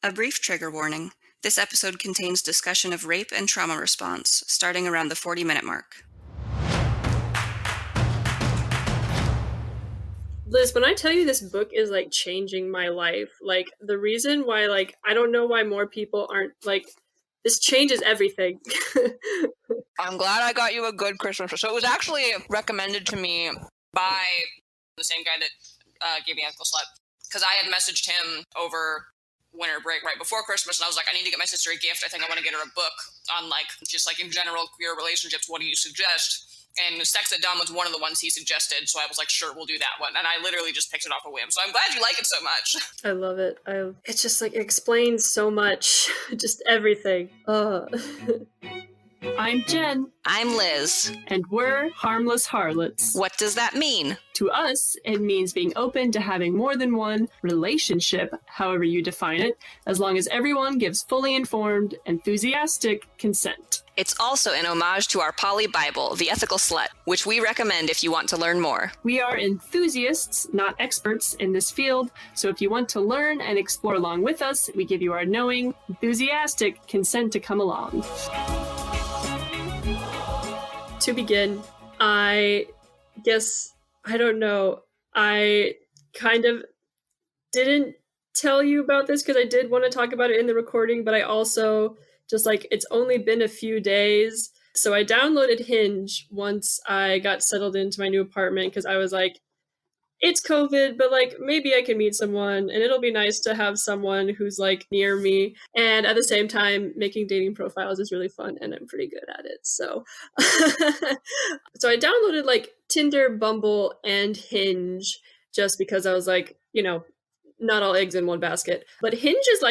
A brief trigger warning. This episode contains discussion of rape and trauma response, starting around the 40-minute mark. Liz, when I tell you this book is, changing my life, the reason why, I don't know why more people aren't, this changes everything. I'm glad I got you a good Christmas. So it was actually recommended to me by the same guy that gave me Ethical Slut, because I had messaged him over winter break right before Christmas, and I was like, I need to get my sister a gift. I think I want to get her a book on, just in general queer relationships. What do you suggest? And Sex at Dawn was one of the ones he suggested, so I was like, sure, we'll do that one. And I literally just picked it off a whim. So I'm glad you like it so much. I love it. It's just it explains so much. Just everything. I'm Jen. I'm Liz. And we're Harmless Harlots. What does that mean? To us, it means being open to having more than one relationship, however you define it, as long as everyone gives fully informed, enthusiastic consent. It's also an homage to our poly Bible, the Ethical Slut, which we recommend if you want to learn more. We are enthusiasts, not experts in this field, so if you want to learn and explore along with us, we give you our knowing, enthusiastic consent to come along. To begin, I guess, I don't know, I kind of didn't tell you about this because I did want to talk about it in the recording, but I also just it's only been a few days. So I downloaded Hinge once I got settled into my new apartment because I was like, it's COVID, but maybe I can meet someone and it'll be nice to have someone who's near me. And at the same time, making dating profiles is really fun and I'm pretty good at it. So, so I downloaded Tinder, Bumble, and Hinge just because I was not all eggs in one basket. But Hinge is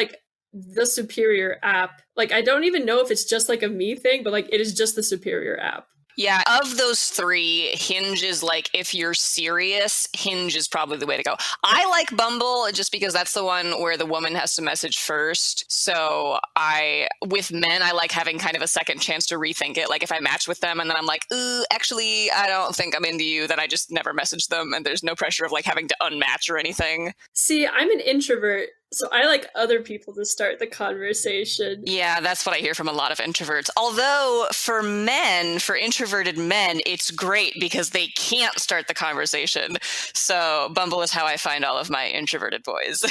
the superior app. I don't even know if it's just a me thing, but it is just the superior app. Yeah, of those three, Hinge is if you're serious, Hinge is probably the way to go. I like Bumble just because that's the one where the woman has to message first. So with men, I like having kind of a second chance to rethink it. If I match with them and then I'm like, ooh, actually, I don't think I'm into you, then I just never message them and there's no pressure of having to unmatch or anything. See, I'm an introvert. So I like other people to start the conversation. Yeah, that's what I hear from a lot of introverts. Although for introverted men, it's great because they can't start the conversation. So Bumble is how I find all of my introverted boys.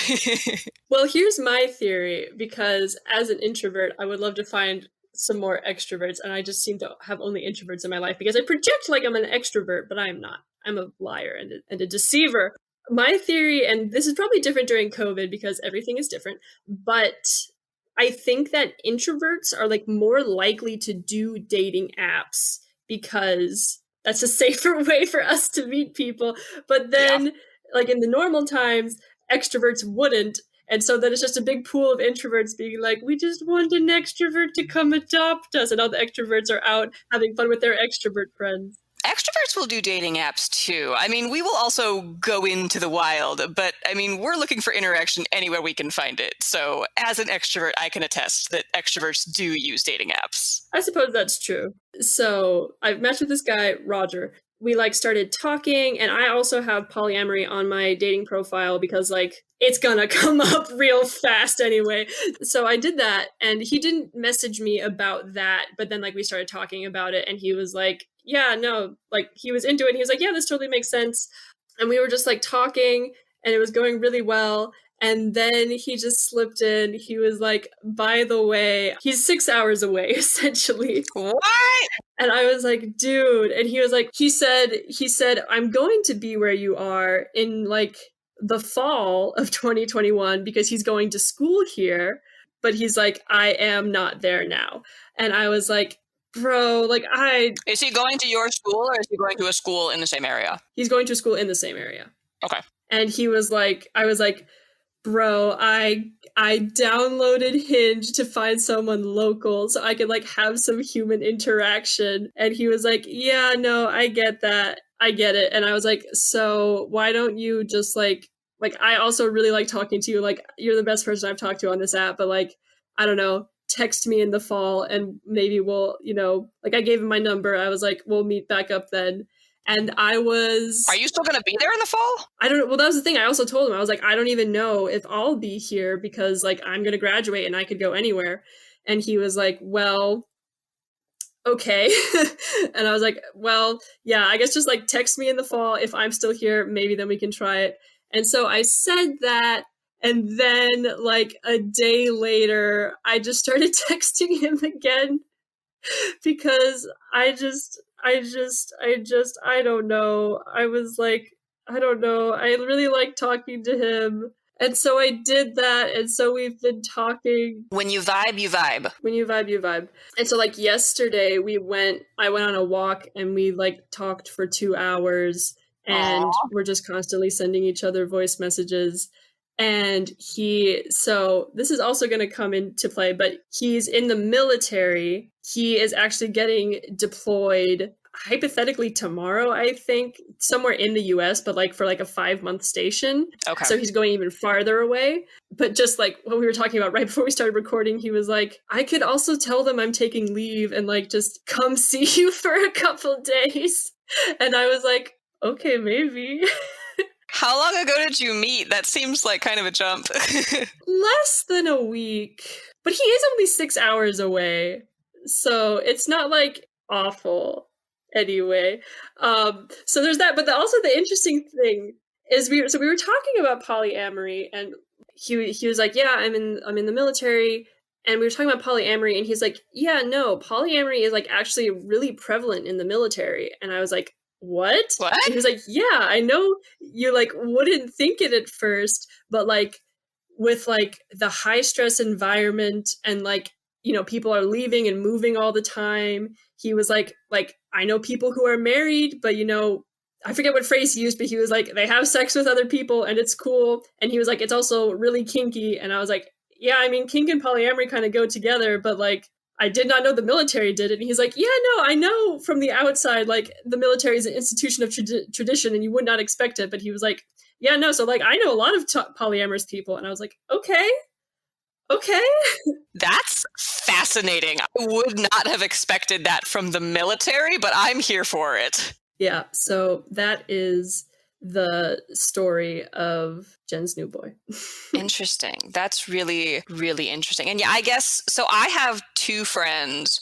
Well, here's my theory, because as an introvert, I would love to find some more extroverts. And I just seem to have only introverts in my life because I project like I'm an extrovert, but I'm not. I'm a liar and a deceiver. My theory, and this is probably different during COVID because everything is different, but I think that introverts are more likely to do dating apps because that's a safer way for us to meet people. But then, in the normal times, extroverts wouldn't. And so then it's just a big pool of introverts being we just want an extrovert to come adopt us. And all the extroverts are out having fun with their extrovert friends. Extroverts will do dating apps too. I mean, we will also go into the wild, but I mean, we're looking for interaction anywhere we can find it. So as an extrovert, I can attest that extroverts do use dating apps. I suppose that's true. So I've matched with this guy, Roger. We started talking, and I also have polyamory on my dating profile because it's gonna come up real fast anyway. So I did that, and he didn't message me about that, but then we started talking about it, and he was yeah, no, he was into it. And he was yeah, this totally makes sense. And we were just talking, and it was going really well. And then he just slipped in. He was by the way, he's 6 hours away, essentially. What? And I was dude. And he was he said, I'm going to be where you are in the fall of 2021 because he's going to school here. But he's I am not there now. And I was bro, Is he going to your school or is he going to a school in the same area? He's going to a school in the same area. Okay. And he was I was bro, I downloaded Hinge to find someone local so I could have some human interaction. And he was yeah, no, I get that. I get it. And I was so why don't you just I also really like talking to you. You're the best person I've talked to on this app, but I don't know, text me in the fall and maybe we'll, I gave him my number. I was we'll meet back up then. And I was... Are you still going to be there in the fall? I don't know. Well, that was the thing. I also told him, I was like, I don't even know if I'll be here because like I'm going to graduate and I could go anywhere. And he was like, well, okay. And I was like, well, yeah, I guess just like text me in the fall. If I'm still here, maybe then we can try it. And so I said that. And then like a day later, I just started texting him again because I don't know. I was like, I don't know. I really like talking to him. And so I did that. And so we've been talking. When you vibe, you vibe. When you vibe, you vibe. And so like yesterday I went on a walk and we like talked for 2 hours and we're just constantly sending each other voice messages. And so this is also going to come into play, but he's in the military. He is actually getting deployed hypothetically tomorrow, I think, somewhere in the US, but like for like a 5-month station. Okay. So he's going even farther away. But just like what we were talking about right before we started recording, he was like, I could also tell them I'm taking leave and like just come see you for a couple days. And I was like, okay, maybe. How long ago did you meet? That seems like kind of a jump. Less than a week. But he is only 6 hours away. So it's not like awful anyway. So there's that. But also the interesting thing is we were talking about polyamory and he was like, yeah, I'm in the military. And we were talking about polyamory and he's like, yeah, no, polyamory is like actually really prevalent in the military. And I was like, what? And he was like, yeah, I know you like wouldn't think it at first, but like with like the high stress environment and like, you know, people are leaving and moving all the time. He was like, I know people who are married, but you know, I forget what phrase he used, but he was like, they have sex with other people and it's cool. And he was like, it's also really kinky. And I was like, yeah, I mean, kink and polyamory kind of go together, but like, I did not know the military did it. And he's like, yeah, no, I know from the outside, like the military is an institution of tradition and you would not expect it. But he was like, yeah, no. So like, I know a lot of polyamorous people. And I was like, okay. That's fascinating. I would not have expected that from the military, but I'm here for it. Yeah. So that is the story of Jen's new boy. Interesting. That's really, really interesting. And yeah, I guess, so I have 2 friends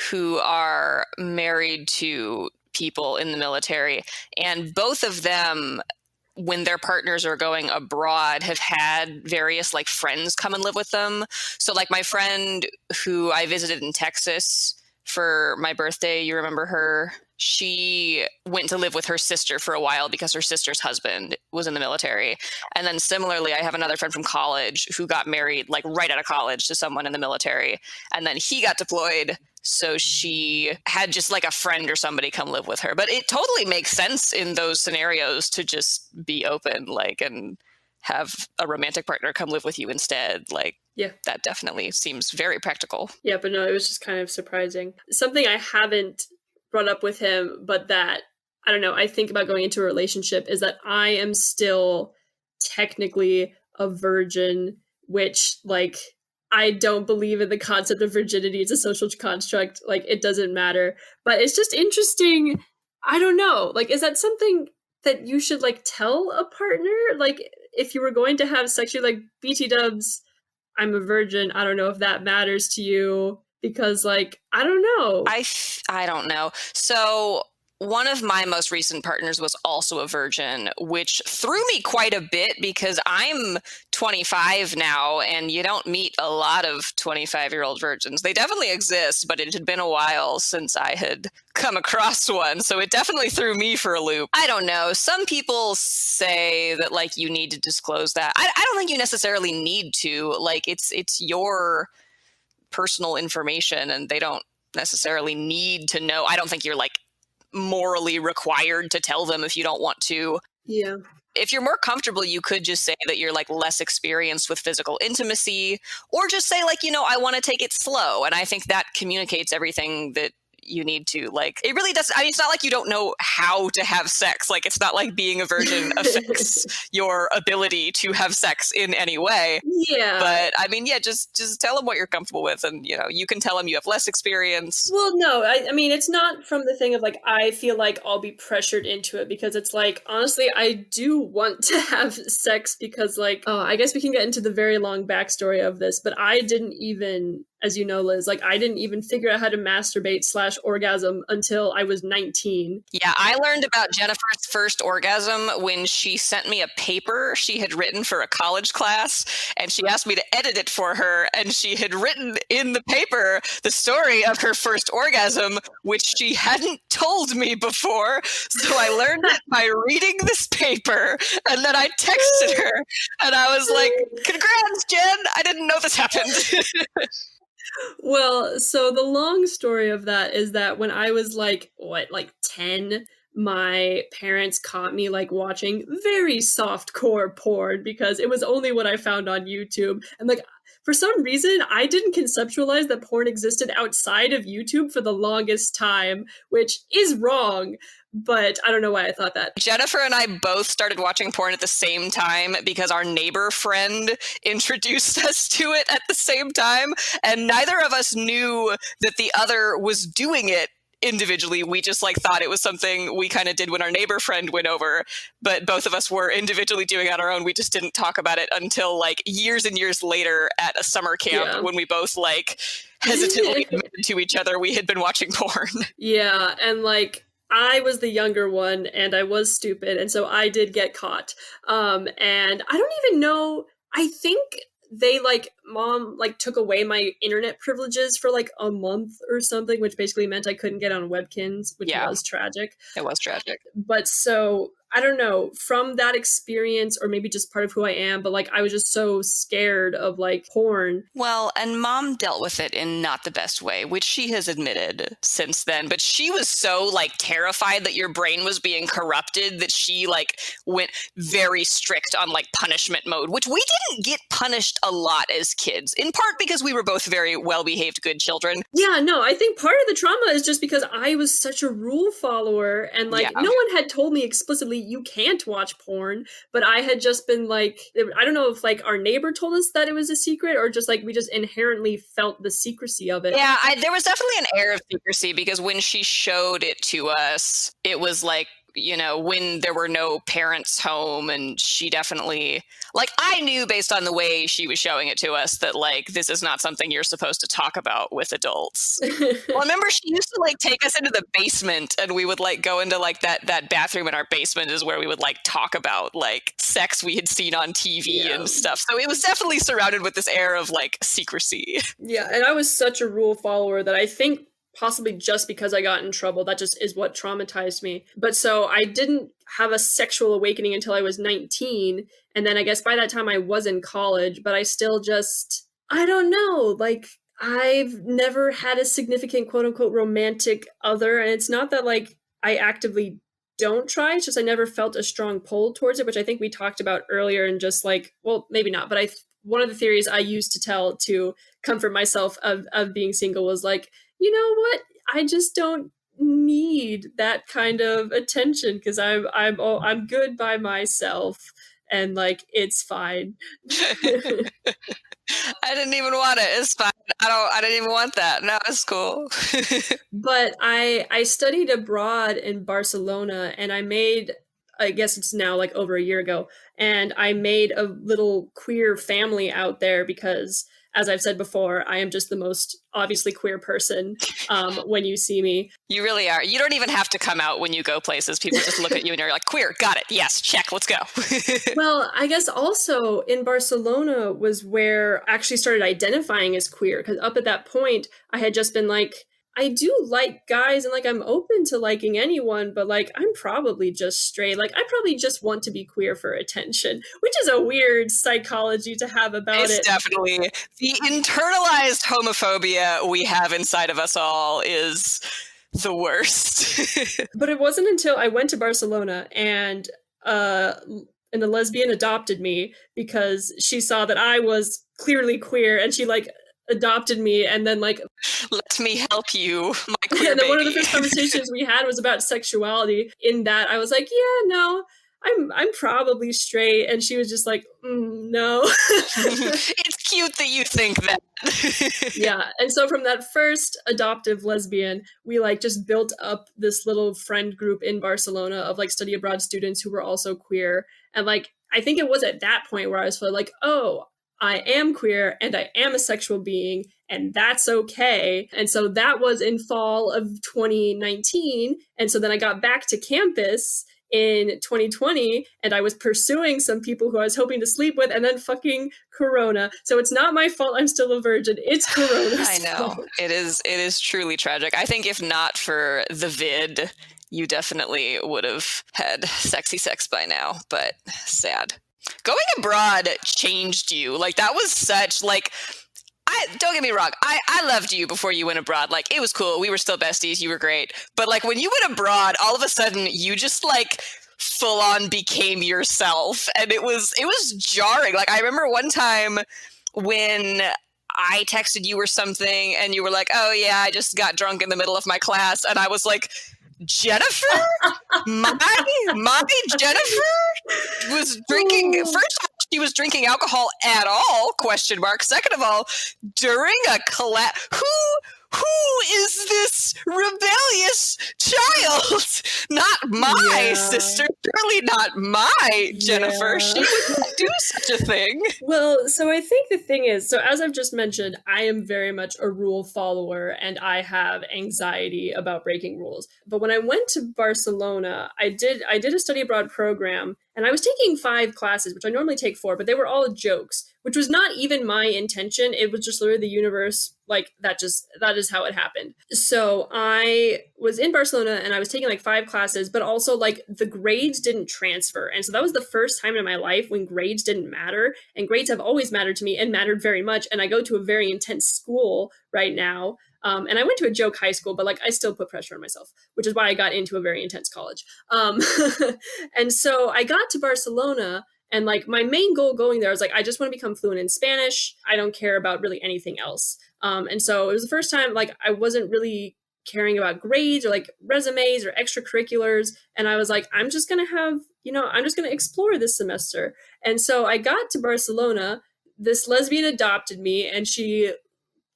who are married to people in the military, and both of them, when their partners are going abroad, have had various like friends come and live with them. So like my friend who I visited in Texas for my birthday, you remember her? She went to live with her sister for a while because her sister's husband was in the military. And then similarly, I have another friend from college who got married like right out of college to someone in the military. And then he got deployed. So she had just like a friend or somebody come live with her. But it totally makes sense in those scenarios to just be open, like, and have a romantic partner come live with you instead. Like, yeah, that definitely seems very practical. Yeah, but no, it was just kind of surprising. Something I haven't brought up with him, but that, I don't know, I think about going into a relationship is that I am still technically a virgin, which, like, I don't believe in the concept of virginity. It's a social construct. Like, it doesn't matter. But it's just interesting. I don't know. Like, is that something that you should, like, tell a partner? Like, if you were going to have sexually, like, BT dubs, I'm a virgin. I don't know if that matters to you. Because, like, I don't know. I don't know. So one of my most recent partners was also a virgin, which threw me quite a bit because I'm 25 now, and you don't meet a lot of 25-year-old virgins. They definitely exist, but it had been a while since I had come across one, so it definitely threw me for a loop. I don't know. Some people say that, like, you need to disclose that. I don't think you necessarily need to. Like, it's your personal information and they don't necessarily need to know. I don't think you're like morally required to tell them if you don't want to. Yeah. If you're more comfortable, you could just say that you're like less experienced with physical intimacy, or just say like, you know, I want to take it slow. And I think that communicates everything that you need to, like, it really does. I mean, it's not like you don't know how to have sex. Like, it's not like being a virgin affects your ability to have sex in any way. Yeah. But I mean, yeah, just tell them what you're comfortable with, and you can tell them you have less experience. Well, no, I mean, it's not from the thing of like, I feel like I'll be pressured into it, because it's like, honestly, I do want to have sex because, like, I guess we can get into the very long backstory of this, but I didn't even, as you know, Liz, like, I didn't even figure out how to masturbate / orgasm until I was 19. Yeah, I learned about Jennifer's first orgasm when she sent me a paper she had written for a college class, and she asked me to edit it for her, and she had written in the paper the story of her first orgasm, which she hadn't told me before. So I learned it by reading this paper, and then I texted her, and I was like, "Congrats, Jen! I didn't know this happened." Well, so the long story of that is that when I was like 10, my parents caught me like watching very softcore porn, because it was only what I found on YouTube. And like, for some reason, I didn't conceptualize that porn existed outside of YouTube for the longest time, which is wrong. But I don't know why I thought that. Jennifer and I both started watching porn at the same time because our neighbor friend introduced us to it at the same time, and neither of us knew that the other was doing it individually. We just like thought it was something we kind of did when our neighbor friend went over, but both of us were individually doing it on our own. We just didn't talk about it until like years and years later at a summer camp when we both like hesitantly admitted to each other we had been watching porn. Yeah, and like, I was the younger one, and I was stupid, and so I did get caught. And I don't even know, I think they mom took away my internet privileges for like a month or something, which basically meant I couldn't get on webkins, which was tragic. It was tragic. But so, I don't know, from that experience, or maybe just part of who I am, but like, I was just so scared of like porn. Well, and mom dealt with it in not the best way, which she has admitted since then. But she was so like terrified that your brain was being corrupted that she like went very strict on like punishment mode, which we didn't get punished a lot as kids, in part because we were both very well-behaved, good children. Yeah, no, I think part of the trauma is just because I was such a rule follower, and like, no one had told me explicitly, you can't watch porn, but I had just been like, I don't know if like our neighbor told us that it was a secret, or just like we just inherently felt the secrecy of it. Yeah, there was definitely an air of secrecy, because when she showed it to us, it was like, when there were no parents home, and she definitely, like, I knew based on the way she was showing it to us that, like, this is not something you're supposed to talk about with adults. Well, I remember she used to, like, take us into the basement, and we would, like, go into, like, that bathroom in our basement is where we would, like, talk about, like, sex we had seen on TV and stuff. So it was definitely surrounded with this air of, like, secrecy. Yeah, and I was such a rule follower that I think possibly just because I got in trouble, that just is what traumatized me. But so I didn't have a sexual awakening until I was 19. And then I guess by that time I was in college, but I still just, I don't know, like, I've never had a significant quote unquote romantic other. And it's not that like I actively don't try, it's just I never felt a strong pull towards it, which I think we talked about earlier, and just like, well, maybe not, but one of the theories I used to tell to comfort myself of being single was like, you know what? I just don't need that kind of attention, because I'm good by myself, and like, it's fine. I didn't even want it. It's fine. I didn't even want that. No, it's cool. But I studied abroad in Barcelona, and I guess it's now like over a year ago, and I made a little queer family out there because, as I've said before, I am just the most obviously queer person when you see me. You really are. You don't even have to come out when you go places. People just look at you and you're like, queer, got it. Yes, check, let's go. Well, I guess also in Barcelona was where I actually started identifying as queer, because up at that point, I had just been like, I do like guys, and like, I'm open to liking anyone, but like, I'm probably just straight. Like, I probably just want to be queer for attention, which is a weird psychology to have about it. It's definitely the internalized homophobia we have inside of us all is the worst. But it wasn't until I went to Barcelona and a lesbian adopted me, because she saw that I was clearly queer, and she like adopted me, and then like let me help you, my queer and then baby. one of the first conversations we had was about sexuality. In that, I was like, yeah, no, I'm probably straight, and she was just like, no. It's cute that you think that. Yeah, and so from that first adoptive lesbian, we like just built up this little friend group in Barcelona of like study abroad students who were also queer, and like I think it was at that point where I was feeling like, oh, I am queer and I am a sexual being, and that's okay. And so that was in fall of 2019. And so then I got back to campus in 2020, and I was pursuing some people who I was hoping to sleep with, and then fucking Corona. So it's not my fault I'm still a virgin. It's Corona. I know. It is truly tragic. I think if not for the vid, you definitely would have had sexy sex by now, but sad. Going abroad changed you. Like, that was such, like, don't get me wrong, I loved you before you went abroad. Like, it was cool. We were still besties. You were great. But, like, when you went abroad, all of a sudden, you just, like, full on became yourself. And it was jarring. Like, I remember one time when I texted you or something, and you were like, oh, yeah, I just got drunk in the middle of my class. And I was like, Jennifer? my Jennifer was drinking. First of all, she was drinking alcohol at all, ? Second of all, during a class, who is this rebellious child? Not my sister, surely not my Jennifer. She would not do such a thing. Well, so I think the thing is, so as I've just mentioned, I am very much a rule follower, and I have anxiety about breaking rules. But when I went to Barcelona, I did a study abroad program, and I was taking 5 classes, which I normally take 4, but they were all jokes, which was not even my intention. It was just literally the universe, like, that is how it happened. So I was in Barcelona, and I was taking like 5 classes, but also like the grades didn't transfer. And so that was the first time in my life when grades didn't matter, and grades have always mattered to me and mattered very much. And I go to a very intense school right now. And I went to a joke high school, but like I still put pressure on myself, which is why I got into a very intense college. And so I got to Barcelona, and like my main goal going there was like, I just want to become fluent in Spanish. I don't care about really anything else. And so it was the first time like I wasn't really caring about grades or like resumes or extracurriculars. And I was like, I'm just going to explore this semester. And so I got to Barcelona. This lesbian adopted me, and she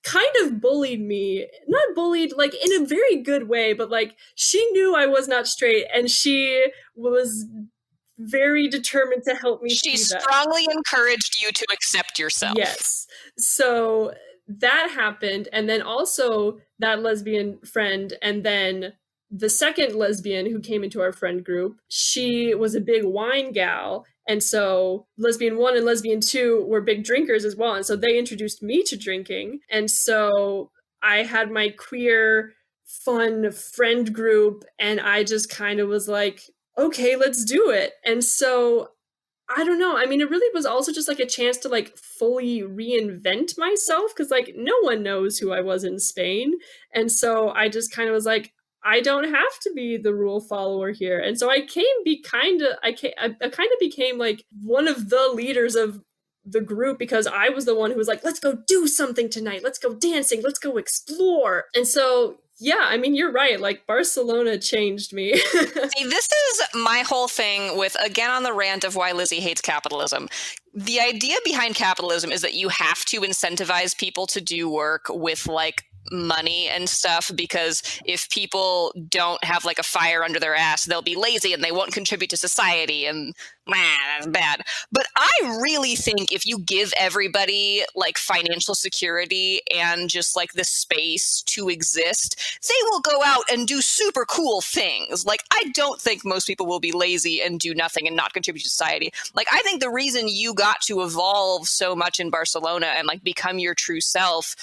kind of bullied me, not bullied like in a very good way, but like she knew I was not straight, and she was very determined to help me. She strongly encouraged you to accept yourself. Yes. So that happened. And then also that lesbian friend, and then the second lesbian who came into our friend group, she was a big wine gal. And so lesbian 1 and lesbian 2 were big drinkers as well. And so they introduced me to drinking. And so I had my queer, fun friend group, and I just kind of was like, okay, let's do it. And so I don't know. I mean, it really was also just like a chance to like fully reinvent myself, because like no one knows who I was in Spain. And so I just kind of was like, I don't have to be the rule follower here. And so I kind of became like one of the leaders of the group, because I was the one who was like, let's go do something tonight. Let's go dancing. Let's go explore. And so, yeah, I mean, you're right. Like, Barcelona changed me. See, this is my whole thing with, again, on the rant of why Lizzie hates capitalism. The idea behind capitalism is that you have to incentivize people to do work with like money and stuff, because if people don't have like a fire under their ass, they'll be lazy and they won't contribute to society, and that's bad. But I really think if you give everybody like financial security and just like the space to exist, they will go out and do super cool things. Like, I don't think most people will be lazy and do nothing and not contribute to society. Like, I think the reason you got to evolve so much in Barcelona and like become your true self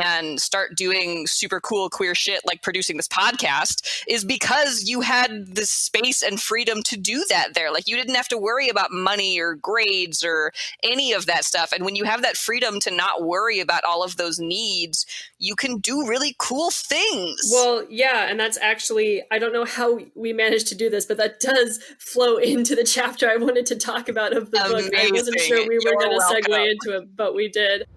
and start doing super cool queer shit like producing this podcast is because you had the space and freedom to do that there. Like, you didn't have to worry about money or grades or any of that stuff. And when you have that freedom to not worry about all of those needs, you can do really cool things. Well, yeah, and that's actually, I don't know how we managed to do this, but that does flow into the chapter I wanted to talk about of the book. I wasn't sure we were going to segue into it, but we did.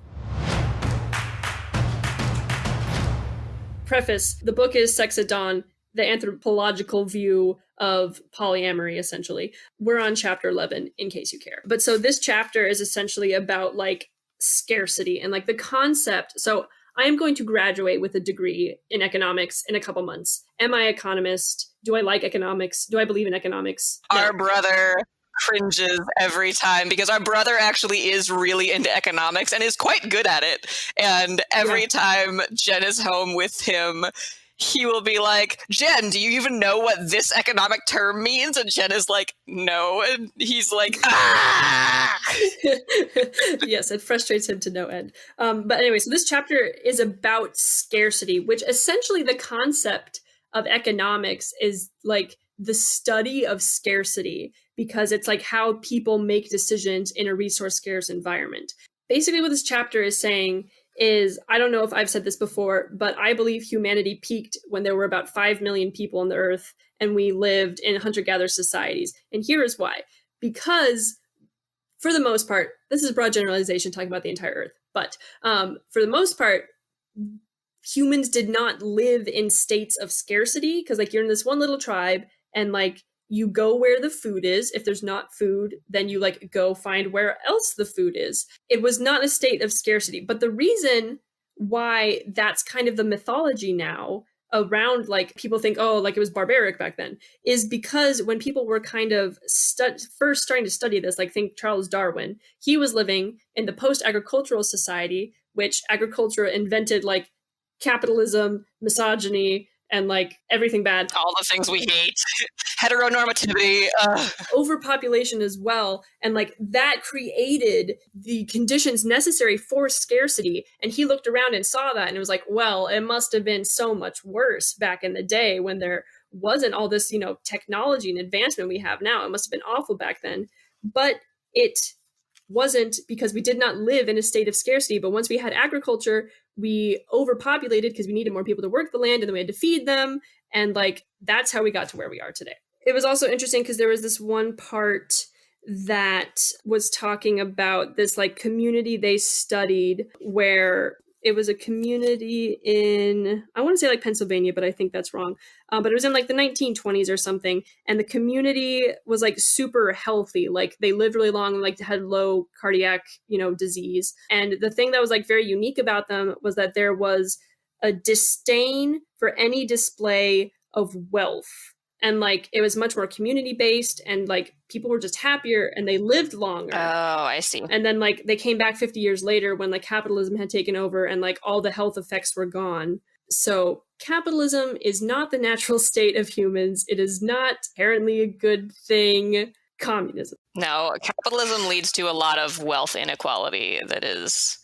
preface, the book is Sex at Dawn, the anthropological view of polyamory, essentially. We're on chapter 11, in case you care. But so this chapter is essentially about like scarcity and like the concept. So I am going to graduate with a degree in economics in a couple months. Am I an economist? Do I like economics? Do I believe in economics? No. Our brother cringes every time because our brother actually is really into economics and is quite good at it. And every time Jen is home with him, he will be like, Jen, do you even know what this economic term means? And Jen is like, no. And he's like, ah! Yes, it frustrates him to no end. But anyway, so this chapter is about scarcity, which essentially the concept of economics is like the study of scarcity, because it's like how people make decisions in a resource scarce environment. Basically what this chapter is saying is, I don't know if I've said this before, but I believe humanity peaked when there were about 5 million people on the earth and we lived in hunter-gatherer societies. And here is why. Because for the most part, this is a broad generalization talking about the entire earth, but for the most part, humans did not live in states of scarcity, because like you're in this one little tribe and like you go where the food is. If there's not food, then you like go find where else the food is. It was not a state of scarcity. But the reason why that's kind of the mythology now around like people think, oh, like it was barbaric back then, is because when people were kind of first starting to study this, like think Charles Darwin, he was living in the post-agricultural society, which agriculture invented like capitalism, misogyny, and like everything bad. All the things we hate. Heteronormativity. Overpopulation as well. And like that created the conditions necessary for scarcity. And he looked around and saw that and it was like, well, it must have been so much worse back in the day when there wasn't all this, you know, technology and advancement we have now. It must have been awful back then. But it wasn't, because we did not live in a state of scarcity. But once we had agriculture, we overpopulated because we needed more people to work the land and then we had to feed them. And like, that's how we got to where we are today. It was also interesting because there was this one part that was talking about this like community they studied, where it was a community in, I want to say like Pennsylvania, but I think that's wrong. But it was in like the 1920s or something. And the community was like super healthy. Like they lived really long and like had low cardiac, you know, disease. And the thing that was like very unique about them was that there was a disdain for any display of wealth. And like it was much more community based and like people were just happier and they lived longer. Oh, I see. And then like they came back 50 years later when like capitalism had taken over and like all the health effects were gone. So capitalism is not the natural state of humans. It is not apparently a good thing. Communism. No, capitalism leads to a lot of wealth inequality that is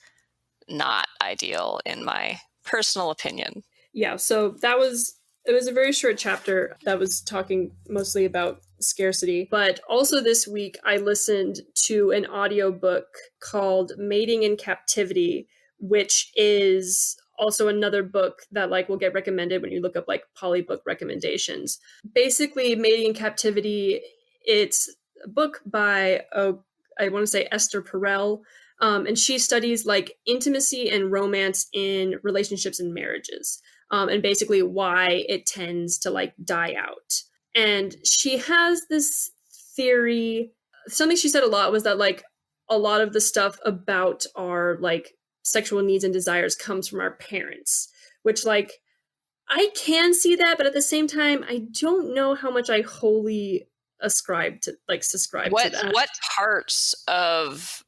not ideal in my personal opinion. Yeah, so it was a very short chapter that was talking mostly about scarcity. But also this week, I listened to an audiobook called Mating in Captivity, which is also another book that like will get recommended when you look up like polybook recommendations. Basically, Mating in Captivity, it's a book by, I want to say Esther Perel, and she studies like intimacy and romance in relationships and marriages. And basically why it tends to like die out. And she has this theory, something she said a lot was that like a lot of the stuff about our like sexual needs and desires comes from our parents, which like I can see that, but at the same time, I don't know how much I wholly subscribe to that. What parts of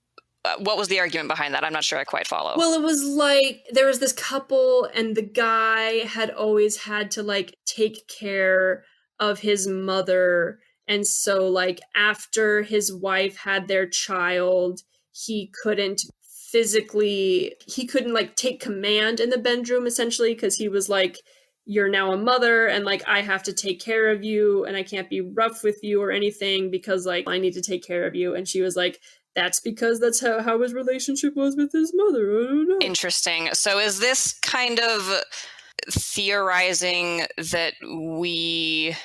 what was the argument behind that? I'm not sure I quite follow. Well, it was like there was this couple and the guy had always had to like take care of his mother. And so like after his wife had their child, he couldn't like take command in the bedroom essentially, because he was like, you're now a mother and like I have to take care of you and I can't be rough with you or anything because like I need to take care of you. And she was like, that's because that's how his relationship was with his mother. I don't know. Interesting. So is this kind of theorizing that we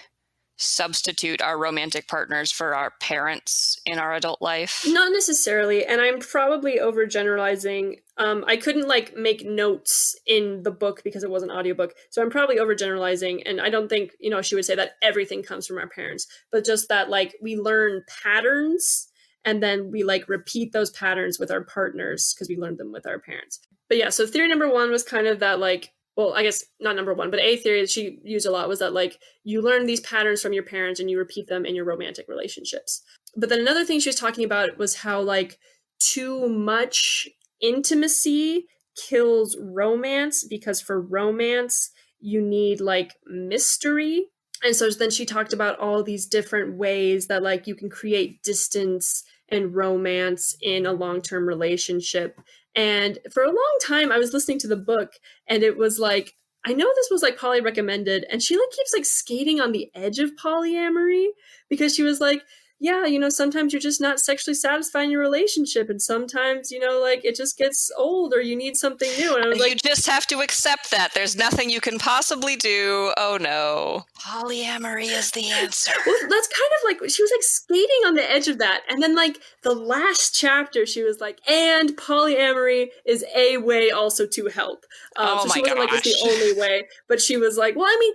substitute our romantic partners for our parents in our adult life? Not necessarily, and I'm probably overgeneralizing. I couldn't like make notes in the book because it was an audiobook, so I'm probably overgeneralizing, and I don't think, you know, she would say that everything comes from our parents, but just that like we learn patterns and then we like repeat those patterns with our partners because we learned them with our parents. But yeah, so theory number one was kind of that like, well, I guess not number one, but a theory that she used a lot was that like you learn these patterns from your parents and you repeat them in your romantic relationships. But then another thing she was talking about was how like too much intimacy kills romance, because for romance you need like mystery. And so then she talked about all these different ways that like you can create distance and romance in a long-term relationship. And for a long time I was listening to the book and it was like, I know this was like poly recommended, and she like keeps like skating on the edge of polyamory, because she was like, yeah, you know, sometimes you're just not sexually satisfied in your relationship, and sometimes, you know, like it just gets old or you need something new. And I was like, you just have to accept that. There's nothing you can possibly do. Oh no. Polyamory is the answer. well, that's kind of like, she was like skating on the edge of that. And then like the last chapter, she was like, and polyamory is a way also to help. So she wasn't like, it's the only way, but she was like, well, I mean,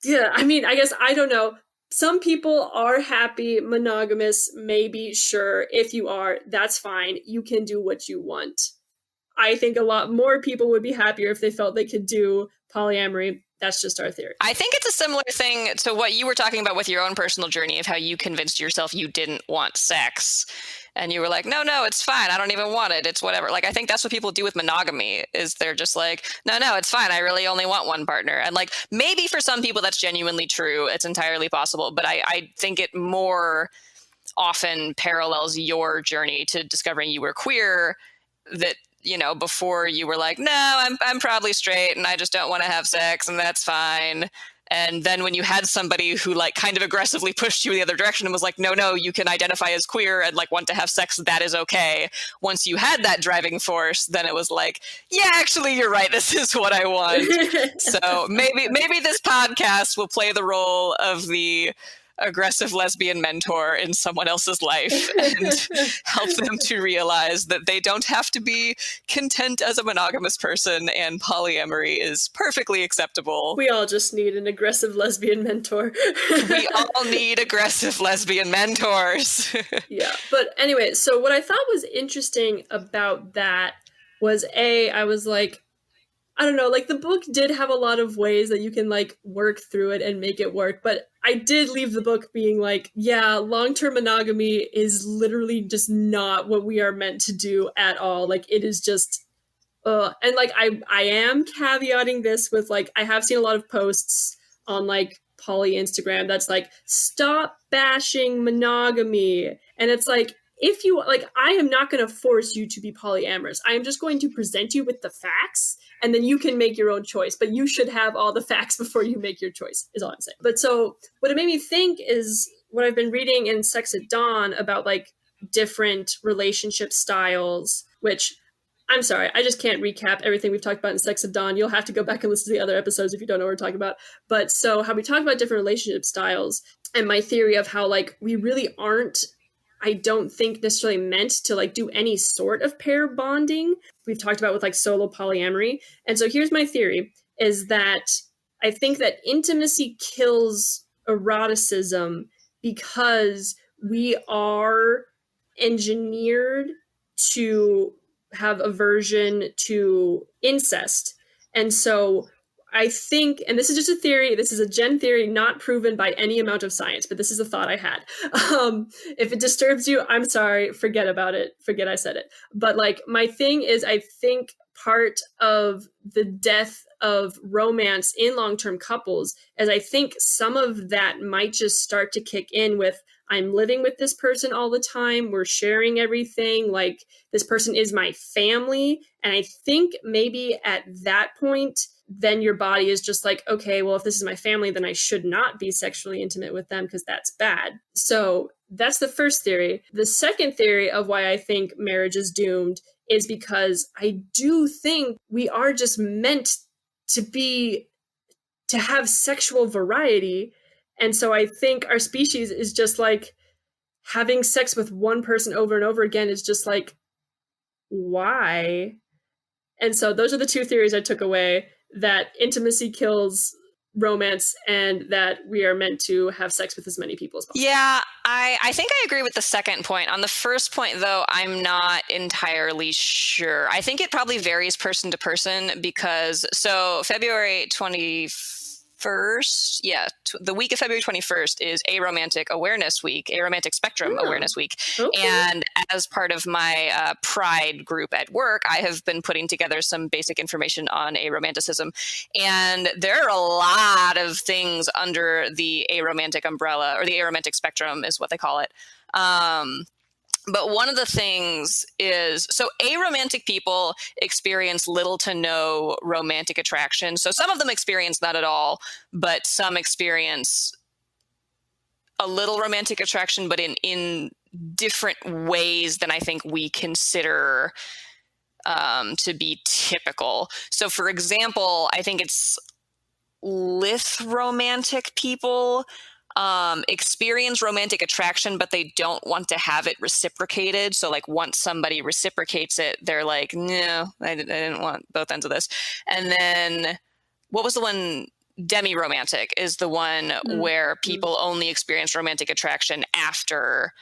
yeah, I mean, I guess, I don't know. Some people are happy monogamous, maybe, sure. If you are, that's fine. You can do what you want. I think a lot more people would be happier if they felt they could do polyamory. That's just our theory. I think it's a similar thing to what you were talking about with your own personal journey of how you convinced yourself you didn't want sex. And you were like, no, it's fine. I don't even want it. It's whatever. Like, I think that's what people do with monogamy, is they're just like, no, it's fine. I really only want one partner. And like, maybe for some people that's genuinely true. It's entirely possible. But I think it more often parallels your journey to discovering you were queer, that, you know, before you were like, no, I'm probably straight and I just don't want to have sex and that's fine. And then when you had somebody who like kind of aggressively pushed you in the other direction and was like, no, you can identify as queer and like want to have sex, that is okay. Once you had that driving force, then it was like, yeah, actually, you're right. This is what I want. So maybe this podcast will play the role of the aggressive lesbian mentor in someone else's life and help them to realize that they don't have to be content as a monogamous person and polyamory is perfectly acceptable. We all just need an aggressive lesbian mentor. We all need aggressive lesbian mentors. Yeah. But anyway, so what I thought was interesting about that was I was like, I don't know, like the book did have a lot of ways that you can like work through it and make it work. But I did leave the book being like, yeah, long-term monogamy is literally just not what we are meant to do at all. Like it is just, and like I am caveating this with like, I have seen a lot of posts on like poly Instagram that's like, stop bashing monogamy. And it's like, if you like, I am not going to force you to be polyamorous. I am just going to present you with the facts, and then you can make your own choice. But you should have all the facts before you make your choice, is all I'm saying. But so what it made me think is what I've been reading in Sex at Dawn about like different relationship styles, which I'm sorry, I just can't recap everything we've talked about in Sex at Dawn. You'll have to go back and listen to the other episodes if you don't know what we're talking about. But so how we talk about different relationship styles, and my theory of how like we really aren't, I don't think necessarily meant to like do any sort of pair bonding. We've talked about with like solo polyamory. And so here's my theory is that I think that intimacy kills eroticism because we are engineered to have aversion to incest. And so I think, and this is just a theory, this is a Jen theory, not proven by any amount of science, but this is a thought I had. If it disturbs you, I'm sorry, forget about it. Forget I said it. But like my thing is, I think part of the death of romance in long-term couples is I think some of that might just start to kick in with, I'm living with this person all the time. We're sharing everything. Like this person is my family. And I think maybe at that point, then your body is just like, okay, well, if this is my family, then I should not be sexually intimate with them because that's bad. So that's the first theory. The second theory of why I think marriage is doomed is because I do think we are just meant to have sexual variety. And so I think our species is just like having sex with one person over and over again is just like, why? And so those are the two theories I took away, that intimacy kills romance and that we are meant to have sex with as many people as possible. Yeah, I think I agree with the second point. On the first point, though, I'm not entirely sure. I think it probably varies person to person because, so February 21st, the week of February 21st is Aromantic Awareness Week, Aromantic Spectrum Awareness Week. Okay. And as part of my Pride group at work, I have been putting together some basic information on aromanticism. And there are a lot of things under the aromantic umbrella, or the aromantic spectrum is what they call it. But one of the things is, so aromantic people experience little to no romantic attraction. So some of them experience not at all, but some experience a little romantic attraction, but in different ways than I think we consider to be typical. So for example, I think it's lithromantic people experience romantic attraction, but they don't want to have it reciprocated. So like once somebody reciprocates it, they're like, no, I didn't want both ends of this. And then what was the one? Demi-romantic is the one where people only experience romantic attraction after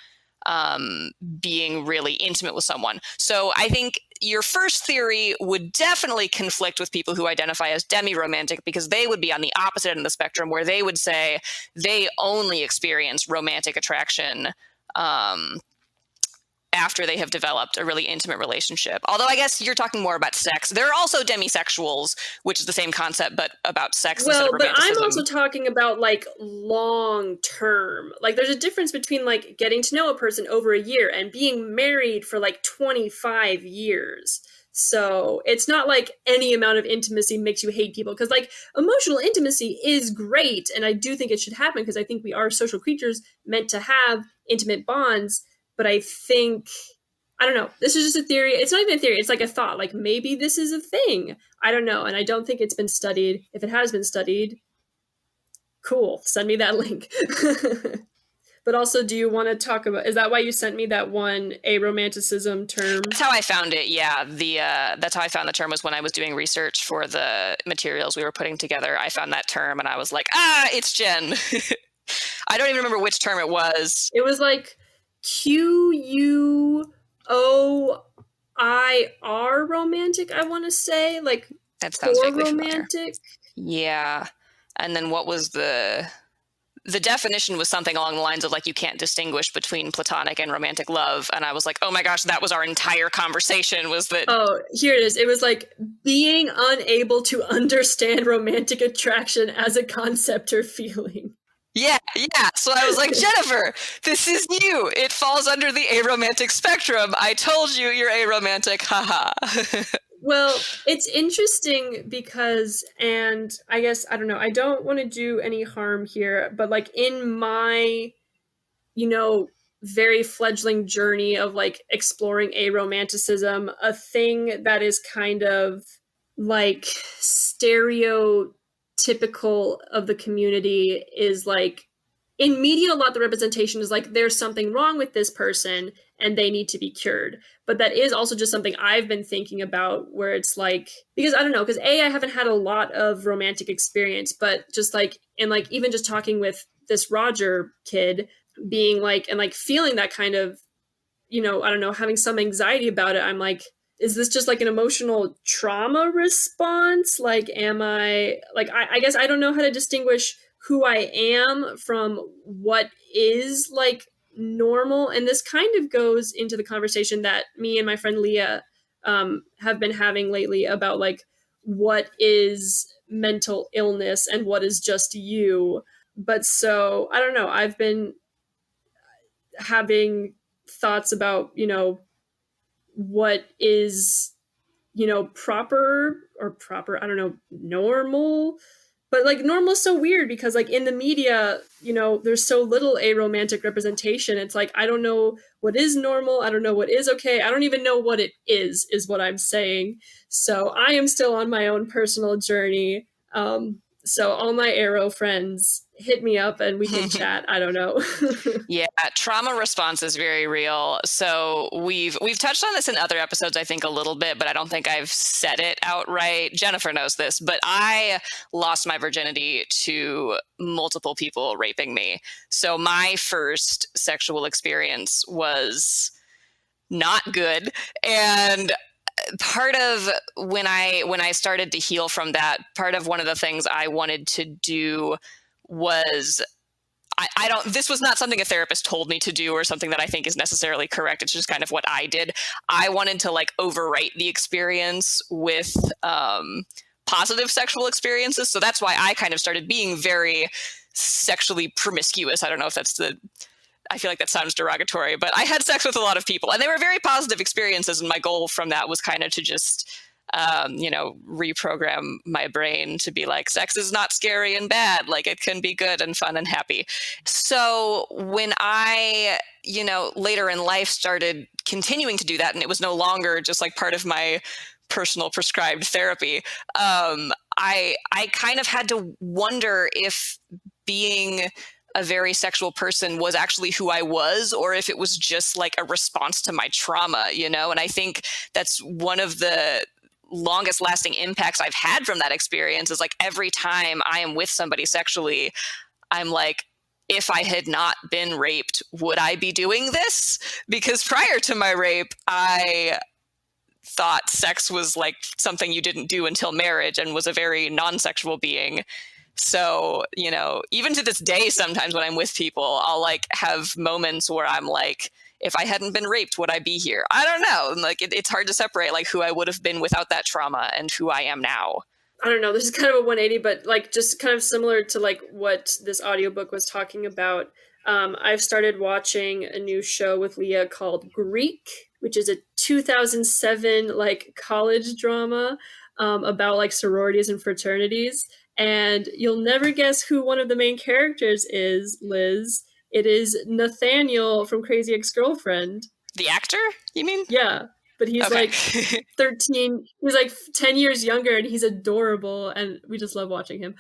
being really intimate with someone. So I think your first theory would definitely conflict with people who identify as demi-romantic, because they would be on the opposite end of the spectrum, where they would say they only experience romantic attraction after they have developed a really intimate relationship. Although I guess you're talking more about sex. There are also demisexuals, which is the same concept, but about sex instead of romanticism. But I'm also talking about like long term. Like there's a difference between like getting to know a person over a year and being married for like 25 years. So it's not like any amount of intimacy makes you hate people, because like emotional intimacy is great. And I do think it should happen, because I think we are social creatures meant to have intimate bonds. But I think, I don't know, this is just a theory. It's not even a theory. It's like a thought, like maybe this is a thing. I don't know. And I don't think it's been studied. If it has been studied, cool. Send me that link. But also, do you want to talk about, is that why you sent me that one aromanticism term? That's how I found it. Yeah. That's how I found the term, was when I was doing research for the materials we were putting together. I found that term and I was like, it's Jen. I don't even remember which term it was. It was like QUOIR romantic, I want to say. Like, that sounds vaguely romantic. Familiar. Yeah. And then what was the definition was something along the lines of like, you can't distinguish between platonic and romantic love. And I was like, oh my gosh, that was our entire conversation, was that. Oh, here it is. It was like being unable to understand romantic attraction as a concept or feeling. Yeah. So I was like, Jennifer, this is you. It falls under the aromantic spectrum. I told you you're aromantic. Haha. Well, it's interesting because, and I guess, I don't know, I don't want to do any harm here, but like in my, very fledgling journey of like exploring aromanticism, a thing that is kind of like stereotypical of the community is like, in media a lot, the representation is like there's something wrong with this person and they need to be cured. But that is also just something I've been thinking about, where it's like, because I don't know, because I haven't had a lot of romantic experience, but just like, and like even just talking with this Roger kid, being like, and like feeling that kind of, I don't know, having some anxiety about it. I'm like, is this just like an emotional trauma response? Like, am I, like, I guess I don't know how to distinguish who I am from what is like normal. And this kind of goes into the conversation that me and my friend Leah have been having lately about like what is mental illness and what is just you. But so I don't know, I've been having thoughts about, what is, proper, I don't know, normal. But like normal is so weird because like in the media, there's so little aromantic representation. It's like, I don't know what is normal. I don't know what is okay. I don't even know what it is what I'm saying. So I am still on my own personal journey. So all my Arrow friends, hit me up and we can chat. I don't know. Yeah, trauma response is very real. So we've touched on this in other episodes, I think, a little bit, but I don't think I've said it outright. Jennifer knows this, but I lost my virginity to multiple people raping me. So my first sexual experience was not good. And part of when I started to heal from that, part of one of the things I wanted to do was I don't, this was not something a therapist told me to do or something that I think is necessarily correct. It's just kind of what I did. I wanted to like overwrite the experience with positive sexual experiences. So that's why I kind of started being very sexually promiscuous. I don't know if that's I feel like that sounds derogatory, but I had sex with a lot of people and they were very positive experiences. And my goal from that was kind of to just reprogram my brain to be like, sex is not scary and bad. Like it can be good and fun and happy. So when I, later in life started continuing to do that, and it was no longer just like part of my personal prescribed therapy, I kind of had to wonder if being a very sexual person was actually who I was, or if it was just like a response to my trauma, And I think that's one of the longest lasting impacts I've had from that experience is like every time I am with somebody sexually, I'm like, if I had not been raped, would I be doing this? Because prior to my rape, I thought sex was like something you didn't do until marriage and was a very non-sexual being. So, even to this day, sometimes when I'm with people, I'll like have moments where I'm like, if I hadn't been raped, would I be here? I don't know. And like, it's hard to separate like who I would have been without that trauma and who I am now. I don't know. This is kind of a 180, but like just kind of similar to like what this audiobook was talking about. I've started watching a new show with Leah called Greek, which is a 2007 like college drama about like sororities and fraternities. And you'll never guess who one of the main characters is, Liz. It is Nathaniel from Crazy Ex-Girlfriend. The actor, you mean? Yeah, but he's okay. like 13. He's like 10 years younger, and he's adorable, and we just love watching him.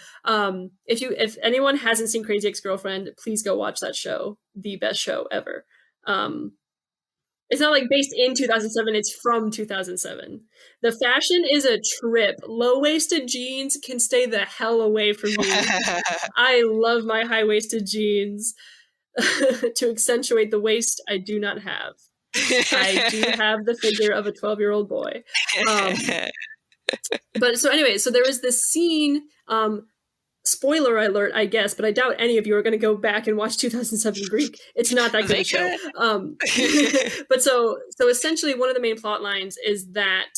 If anyone hasn't seen Crazy Ex-Girlfriend, please go watch that show. The best show ever. It's not like based in 2007, it's from 2007. The fashion is a trip. Low-waisted jeans can stay the hell away from me. I love my high-waisted jeans. To accentuate the waist I do not have. I do have the figure of a 12-year-old boy. But so anyway, so there was this scene, spoiler alert, I guess, but I doubt any of you are going to go back and watch 2007 Greek. It's not that good a show. But so essentially one of the main plot lines is that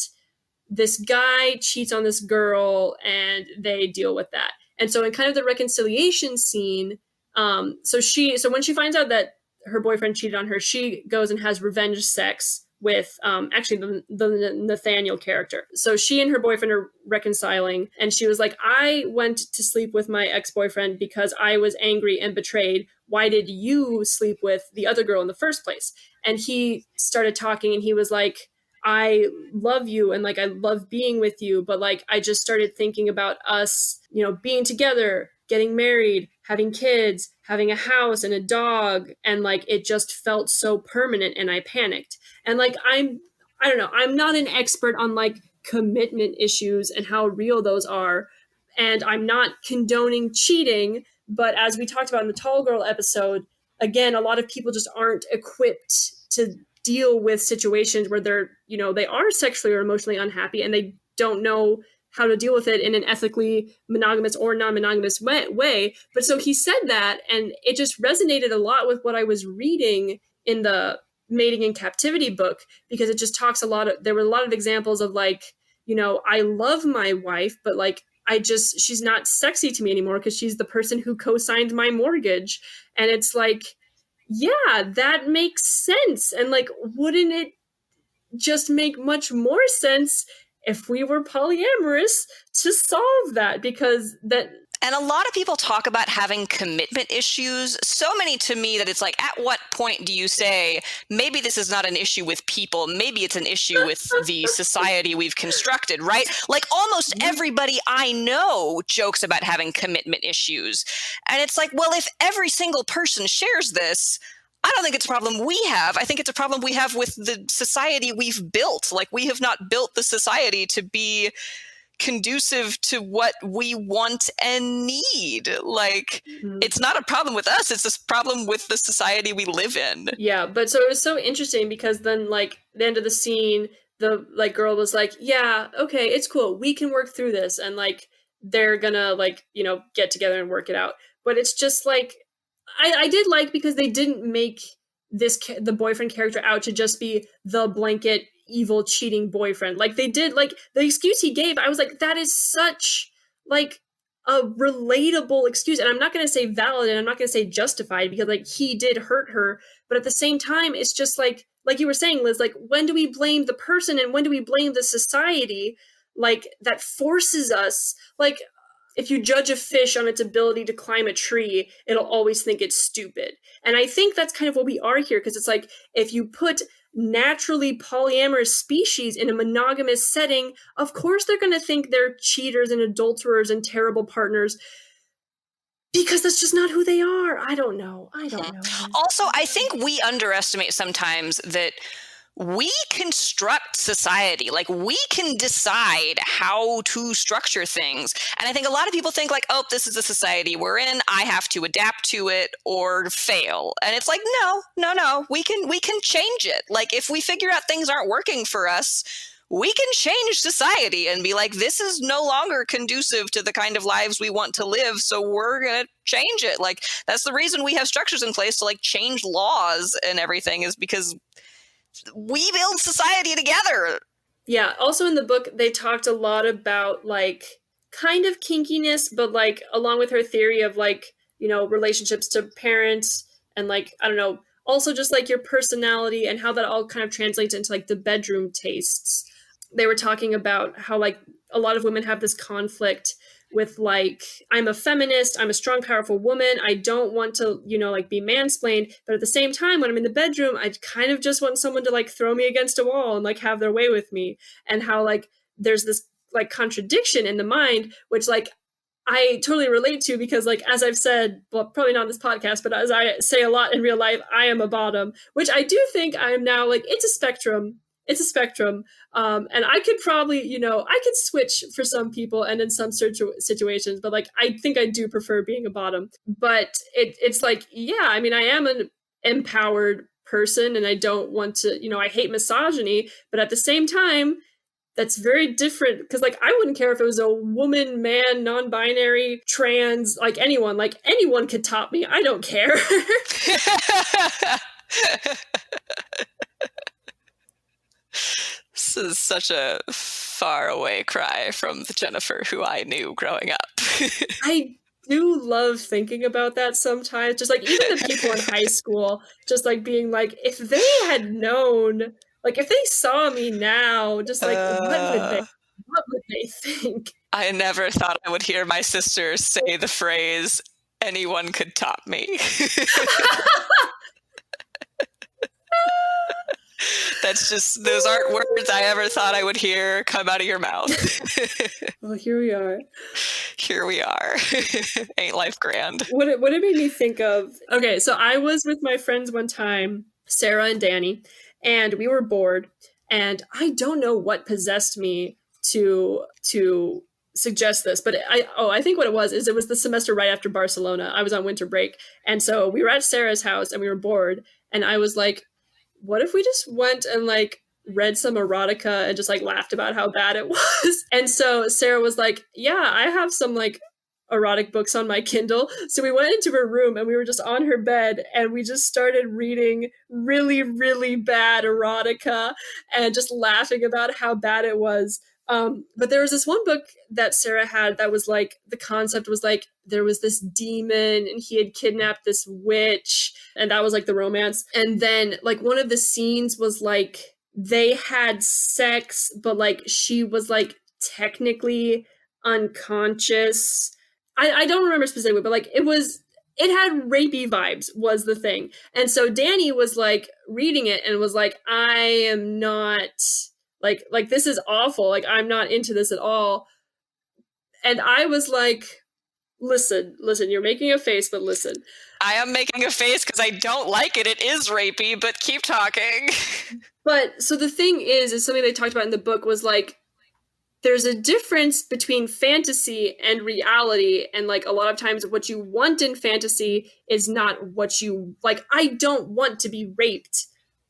this guy cheats on this girl and they deal with that. And so in kind of the reconciliation scene, so when she finds out that her boyfriend cheated on her, she goes and has revenge sex with actually the Nathaniel character. So she and her boyfriend are reconciling, and she was like, I went to sleep with my ex-boyfriend because I was angry and betrayed. Why did you sleep with the other girl in the first place? And he started talking, and he was like, I love you and like I love being with you, but like I just started thinking about us, being together, getting married, having kids, having a house and a dog, and like it just felt so permanent, and I panicked. And like I don't know, I'm not an expert on like commitment issues and how real those are, and I'm not condoning cheating, but as we talked about in the Tall Girl episode, again, a lot of people just aren't equipped to deal with situations where they're, they are sexually or emotionally unhappy, and they don't know how to deal with it in an ethically monogamous or non-monogamous way. But so he said that, and it just resonated a lot with what I was reading in the Mating in Captivity book, because it just talks there were a lot of examples of like, I love my wife, but like, she's not sexy to me anymore because she's the person who co-signed my mortgage. And it's like, yeah, that makes sense. And like, wouldn't it just make much more sense if we were polyamorous to solve that? Because And a lot of people talk about having commitment issues, so many to me that it's like, at what point do you say, maybe this is not an issue with people, maybe it's an issue with the society we've constructed, right? Like almost everybody I know jokes about having commitment issues. And it's like, well, if every single person shares this, I don't think it's a problem we have. I think it's a problem we have with the society we've built. Like, we have not built the society to be conducive to what we want and need. Like, it's not a problem with us. It's a problem with the society we live in. Yeah, but so it was so interesting because then, like, the end of the scene, the, like, girl was like, yeah, okay, it's cool. We can work through this. And, like, they're gonna, like, you know, get together and work it out. But it's just, like, I did like because they didn't make the boyfriend character out to just be the blanket evil cheating boyfriend. Like, they did, like, the excuse he gave, I was like, that is such, like, a relatable excuse. And I'm not going to say valid and I'm not going to say justified because, like, he did hurt her. But at the same time, it's just like you were saying, Liz, like, when do we blame the person and when do we blame the society, like, that forces us, like, if you judge a fish on its ability to climb a tree, it'll always think it's stupid. And I think that's kind of what we are here, because it's like, if you put naturally polyamorous species in a monogamous setting, of course they're going to think they're cheaters and adulterers and terrible partners, because that's just not who they are. I don't know. Also, I think we underestimate sometimes that we construct society. Like, we can decide how to structure things. And I think a lot of people think, like, oh, this is the society we're in, I have to adapt to it or fail. And it's like, no, we can change it. Like, if we figure out things aren't working for us, we can change society and be like, this is no longer conducive to the kind of lives we want to live, so we're going to change it. Like, that's the reason we have structures in place to, like, change laws and everything, is because we build society together. Yeah. Also in the book, they talked a lot about, like, kind of kinkiness, but, like, along with her theory of, like, you know, relationships to parents and, like, I don't know, also just, like, your personality and how that all kind of translates into, like, the bedroom tastes. They were talking about how, like, a lot of women have this conflict with, like, I'm a feminist, I'm a strong, powerful woman, I don't want to, you know, like, be mansplained, but at the same time, when I'm in the bedroom, I kind of just want someone to, like, throw me against a wall and, like, have their way with me. And how, like, there's this, like, contradiction in the mind, which, like, I totally relate to, because, like, as I've said, well, probably not on this podcast, but as I say a lot in real life, I am a bottom, which I do think I am now. Like, it's a spectrum. And I could probably, you know, I could switch for some people and in some situations, but, like, I think I do prefer being a bottom. But it's like, yeah, I mean, I am an empowered person and I don't want to, you know, I hate misogyny, but at the same time, that's very different, because, like, I wouldn't care if it was a woman, man, non-binary, trans, like, anyone could top me. I don't care. This is such a faraway cry from the Jennifer who I knew growing up. I do love thinking about that sometimes. Just, like, even the people in high school, just, like, being like, if they had known, like, if they saw me now, just, like, what would they think? I never thought I would hear my sister say the phrase, anyone could top me. That's just, those aren't words I ever thought I would hear come out of your mouth. Well, here we are. Here we are. Ain't life grand? What it made me think of, okay, so I was with my friends one time, Sarah and Danny, and we were bored, and I don't know what possessed me to suggest this, but I think what it was the semester right after Barcelona. I was on winter break, and so we were at Sarah's house and we were bored, and I was like, what if we just went and, like, read some erotica and just, like, laughed about how bad it was? And so Sarah was like, yeah, I have some, like, erotic books on my Kindle. So we went into her room and we were just on her bed and we just started reading really, really bad erotica and just laughing about how bad it was. But there was this one book that Sarah had that was, like, the concept was, like, there was this demon and he had kidnapped this witch, and that was, like, the romance. And then, like, one of the scenes was, like, they had sex, but, like, she was, like, technically unconscious, I don't remember specifically, but like it had rapey vibes was the thing. And so Danny was like reading it and was like, I am not like this is awful. Like I'm not into this at all. And I was like, listen, you're making a face, but listen. I am making a face because I don't like it. It is rapey, but keep talking. But so the thing is something they talked about in the book was like, there's a difference between fantasy and reality. And like a lot of times what you want in fantasy is not what you like. I don't want to be raped,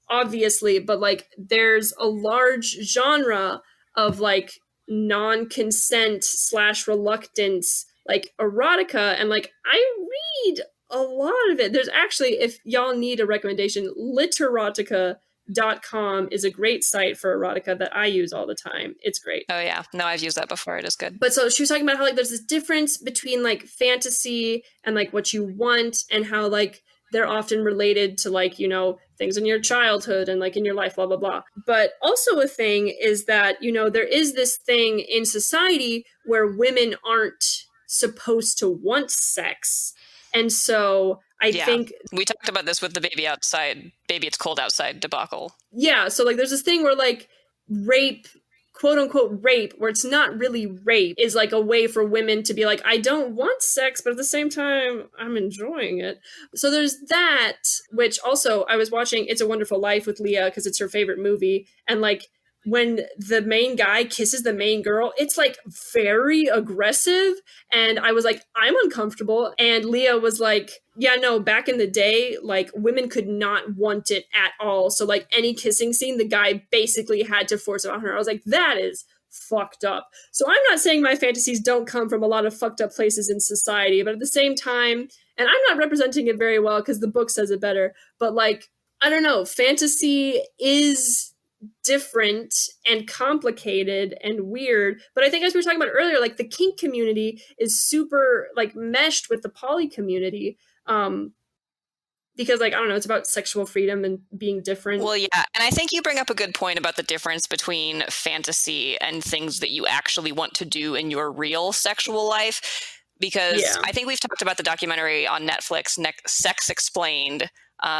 obviously, but like there's a large genre of like non-consent / reluctance, like erotica. And like I read a lot of it. There's actually, if y'all need a recommendation, literotica.com is a great site for erotica that I use all the time. It's great. Oh yeah. No, I've used that before. It is good. But so she was talking about how like there's this difference between like fantasy and like what you want, and how like they're often related to like, you know, things in your childhood and like in your life, blah, blah, blah. But also a thing is that, you know, there is this thing in society where women aren't supposed to want sex. And so I think we talked about this with the baby it's cold outside debacle. Yeah. So like there's this thing where like rape, quote unquote rape, where it's not really rape, is like a way for women to be like, I don't want sex, but at the same time, I'm enjoying it. So there's that, which also I was watching It's a Wonderful Life with Leah because it's her favorite movie. And like when the main guy kisses the main girl, it's like very aggressive. And I was like, I'm uncomfortable. And Leah was like, yeah, no, back in the day, like women could not want it at all. So like any kissing scene, the guy basically had to force it on her. I was like, that is fucked up. So I'm not saying my fantasies don't come from a lot of fucked up places in society, but at the same time, and I'm not representing it very well because the book says it better, but like, I don't know, fantasy is different and complicated and weird. But I think as we were talking about earlier, like the kink community is super like meshed with the poly community. Because like, I don't know, it's about sexual freedom and being different. Well, yeah. And I think you bring up a good point about the difference between fantasy and things that you actually want to do in your real sexual life. Because I think we've talked about the documentary on Netflix, Sex Explained,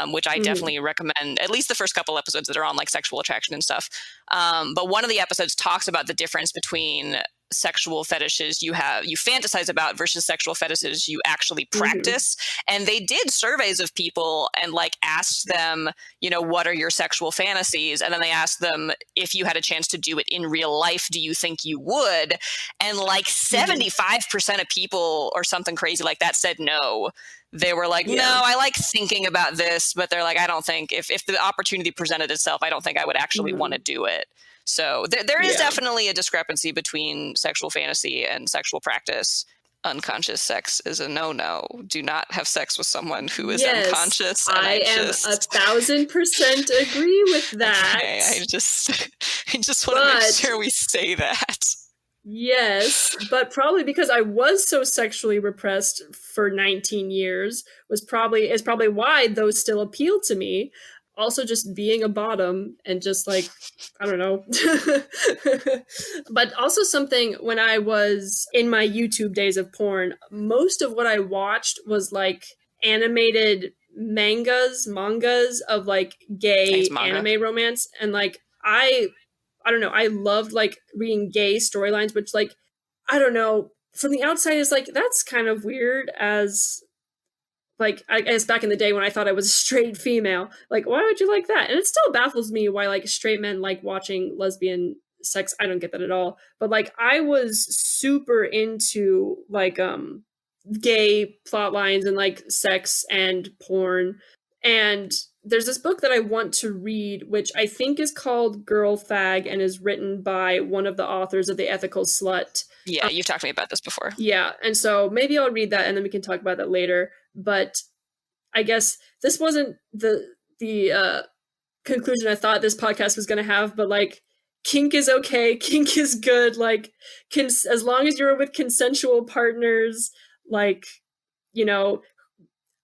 which I definitely recommend, at least the first couple episodes that are on like sexual attraction and stuff. But one of the episodes talks about the difference between sexual fetishes you fantasize about versus sexual fetishes you actually practice. And they did surveys of people and like asked them, you know, what are your sexual fantasies? And then they asked them, if you had a chance to do it in real life, do you think you would? And like 75% of people or something crazy like that said no. They were like, no, I like thinking about this, but they're like, I don't think if the opportunity presented itself, I don't think I would actually want to do it. So there is definitely a discrepancy between sexual fantasy and sexual practice. Unconscious sex is a no-no. Do not have sex with someone who is unconscious. And I am 1,000% agree with that. Okay, I just want to make sure we say that. Yes, but probably because I was so sexually repressed for 19 years is probably why those still appeal to me. Also just being a bottom and just like, I don't know. But also something when I was in my YouTube days of porn, most of what I watched was like animated mangas of like gay anime romance. And like, I don't know, I loved like reading gay storylines, which like, I don't know, from the outside is like, that's kind of weird as like, I guess back in the day when I thought I was a straight female, like, why would you like that? And it still baffles me why like straight men like watching lesbian sex. I don't get that at all. But like, I was super into like, gay plot lines and like sex and porn. And there's this book that I want to read, which I think is called Girl Fag and is written by one of the authors of The Ethical Slut. Yeah, you've talked to me about this before. Yeah, and so maybe I'll read that and then we can talk about that later. But I guess this wasn't the conclusion I thought this podcast was going to have, but like, kink is okay, kink is good, like, as long as you're with consensual partners, like, you know,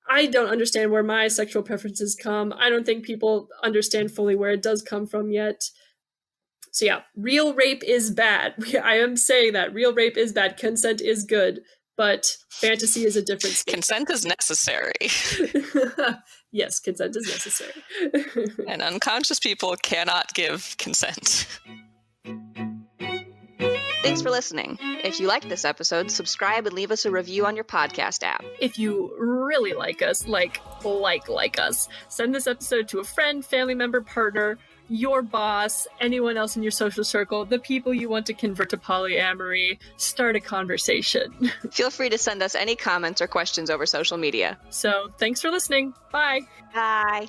I don't understand where my sexual preferences come. I don't think people understand fully where it does come from yet. So yeah, real rape is bad. I am saying that. Real rape is bad. Consent is good. but fantasy is a different state. Consent is necessary. Yes, consent is necessary. And unconscious people cannot give consent. Thanks for listening. If you liked this episode, subscribe and leave us a review on your podcast app. If you really like us, like us, send this episode to a friend, family member, partner, your boss, anyone else in your social circle, the people you want to convert to polyamory. Start a conversation. Feel free to send us any comments or questions over social media. So, thanks for listening. Bye. Bye.